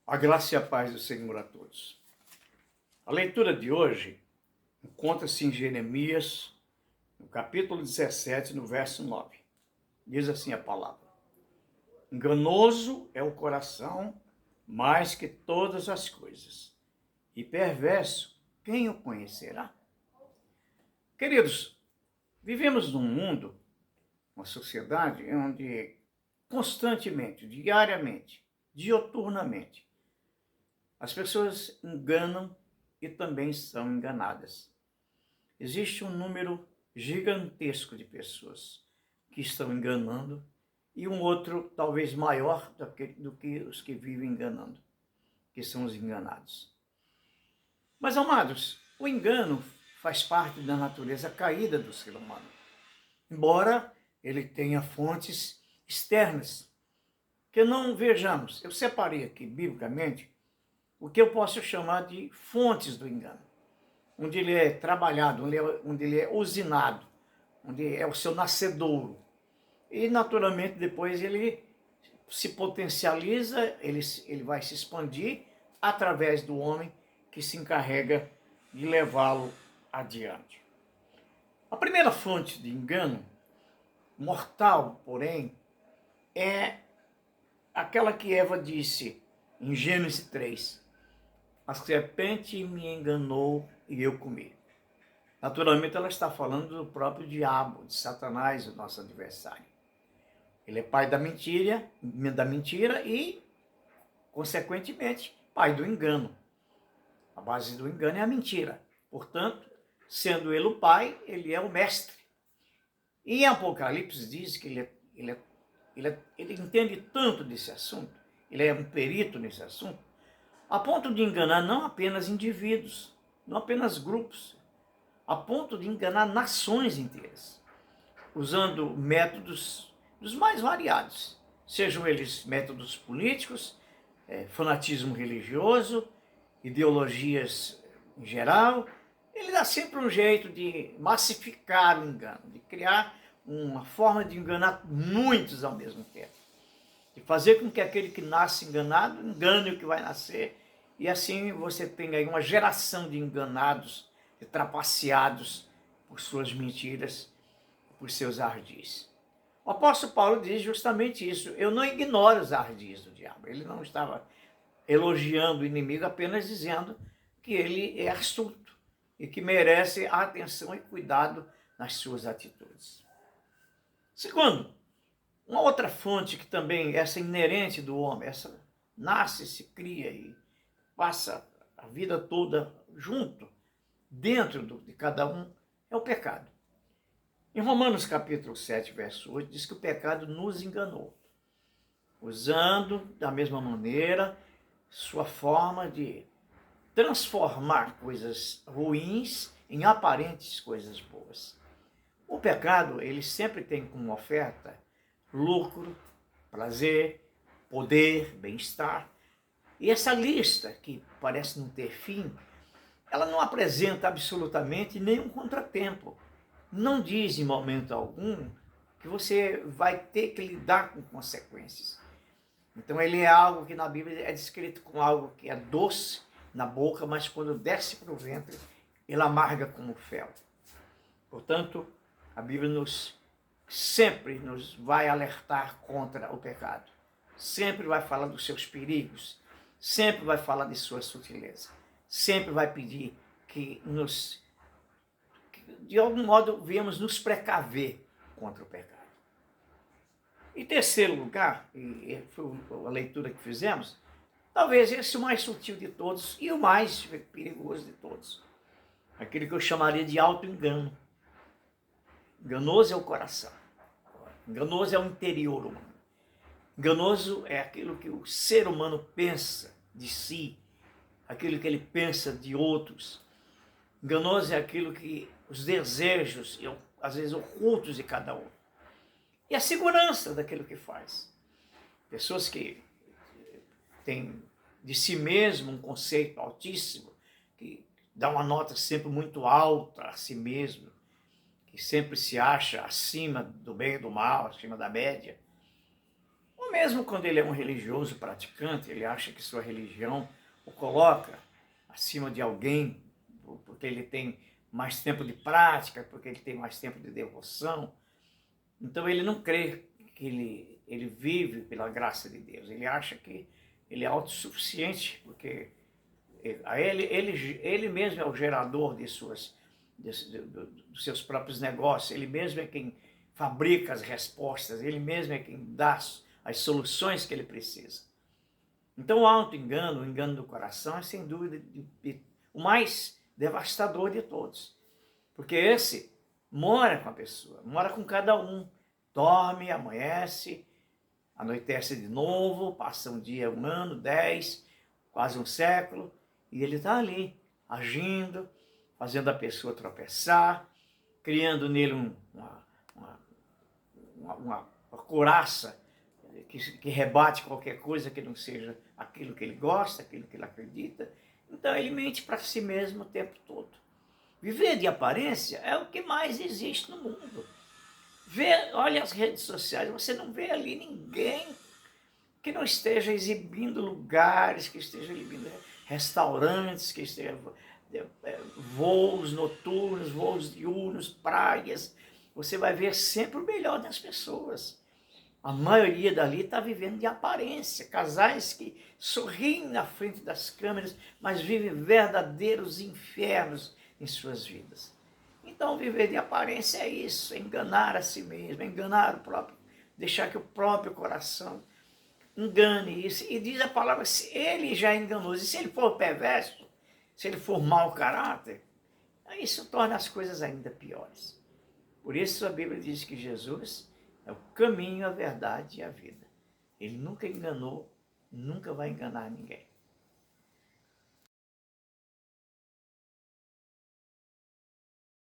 A graça e a paz do Senhor a todos. A leitura de hoje encontra-se em Jeremias, no capítulo 17, no verso 9. Diz assim a palavra: Enganoso é o coração mais que todas as coisas, e perverso, quem o conhecerá? Queridos, vivemos num mundo, uma sociedade onde constantemente, diariamente, dioturnamente, as pessoas enganam e também são enganadas. Existe um número gigantesco de pessoas que estão enganando e um outro talvez maior do que os que vivem enganando, que são os enganados. Mas, amados, o engano faz parte da natureza caída do ser humano, embora ele tenha fontes externas, que não vejamos. Eu separei aqui, biblicamente, o que eu posso chamar de fontes do engano, onde ele é trabalhado, onde ele é usinado, onde é o seu nascedouro. E, naturalmente, depois ele se potencializa, ele vai se expandir através do homem que se encarrega de levá-lo adiante. A primeira fonte de engano, mortal, porém, é aquela que Eva disse em Gênesis 3. A serpente me enganou e eu comi. Naturalmente, ela está falando do próprio diabo, de Satanás, o nosso adversário. Ele é pai da mentira e, consequentemente, pai do engano. A base do engano é a mentira. Portanto, sendo ele o pai, ele é o mestre. E em Apocalipse diz que ele entende tanto desse assunto, ele é um perito nesse assunto, a ponto de enganar não apenas indivíduos, não apenas grupos, a ponto de enganar nações inteiras, usando métodos dos mais variados, sejam eles métodos políticos, fanatismo religioso, ideologias em geral. Ele dá sempre um jeito de massificar o engano, de criar uma forma de enganar muitos ao mesmo tempo, de fazer com que aquele que nasce enganado engane o que vai nascer, e assim você tem aí uma geração de enganados, de trapaceados por suas mentiras, por seus ardis. O apóstolo Paulo diz justamente isso: eu não ignoro os ardis do diabo. Ele não estava elogiando o inimigo, apenas dizendo que ele é astuto e que merece atenção e cuidado nas suas atitudes. Segundo, uma outra fonte que também essa inerente do homem, essa nasce, se cria e passa a vida toda junto, dentro de cada um, é o pecado. Em Romanos capítulo 7, verso 8, diz que o pecado nos enganou, usando da mesma maneira sua forma de transformar coisas ruins em aparentes coisas boas. O pecado, ele sempre tem como oferta lucro, prazer, poder, bem-estar. E essa lista, que parece não ter fim, ela não apresenta absolutamente nenhum contratempo. Não diz em momento algum que você vai ter que lidar com consequências. Então ele é algo que na Bíblia é descrito como algo que é doce na boca, mas quando desce para o ventre, ele amarga como fel. Portanto, a Bíblia sempre nos vai alertar contra o pecado. Sempre vai falar dos seus perigos, sempre vai falar de sua sutileza. Sempre vai pedir que de algum modo, viemos nos precaver contra o pecado. Em terceiro lugar, e foi a leitura que fizemos, talvez esse o mais sutil de todos e o mais perigoso de todos. Aquele que eu chamaria de auto-engano. Enganoso é o coração. Enganoso é o interior humano. Enganoso é aquilo que o ser humano pensa de si, aquilo que ele pensa de outros. Enganoso é aquilo que os desejos, às vezes ocultos de cada um. E a segurança daquilo que faz. Pessoas que têm de si mesmo um conceito altíssimo, que dá uma nota sempre muito alta a si mesmo, que sempre se acha acima do bem e do mal, acima da média. mesmo quando ele é um religioso praticante, ele acha que sua religião o coloca acima de alguém, porque ele tem mais tempo de prática, porque ele tem mais tempo de devoção. Então ele não crê que ele vive pela graça de Deus. Ele acha que ele é autossuficiente, porque ele mesmo é o gerador dos seus próprios negócios, ele mesmo é quem fabrica as respostas, ele mesmo é quem dá as soluções que ele precisa. Então o auto-engano, o engano do coração, é sem dúvida o mais devastador de todos. Porque esse mora com a pessoa, mora com cada um. Dorme, amanhece, anoitece de novo, passa um dia, um ano, 10, quase um século, e ele está ali, agindo, fazendo a pessoa tropeçar, criando nele uma couraça que rebate qualquer coisa que não seja aquilo que ele gosta, aquilo que ele acredita. Então ele mente para si mesmo o tempo todo. Viver de aparência é o que mais existe no mundo. Olha as redes sociais, você não vê ali ninguém que não esteja exibindo lugares, que esteja exibindo restaurantes, que esteja voos noturnos, voos diurnos, praias. Você vai ver sempre o melhor das pessoas. A maioria dali está vivendo de aparência. Casais que sorriem na frente das câmeras, mas vivem verdadeiros infernos em suas vidas. Então, viver de aparência é isso, é enganar a si mesmo, é enganar o próprio, deixar que o próprio coração engane isso. E diz a palavra, se ele já enganou, e se ele for perverso, se ele for mau caráter, isso torna as coisas ainda piores. Por isso a Bíblia diz que Jesus é o caminho, a verdade e a vida. Ele nunca enganou, nunca vai enganar ninguém.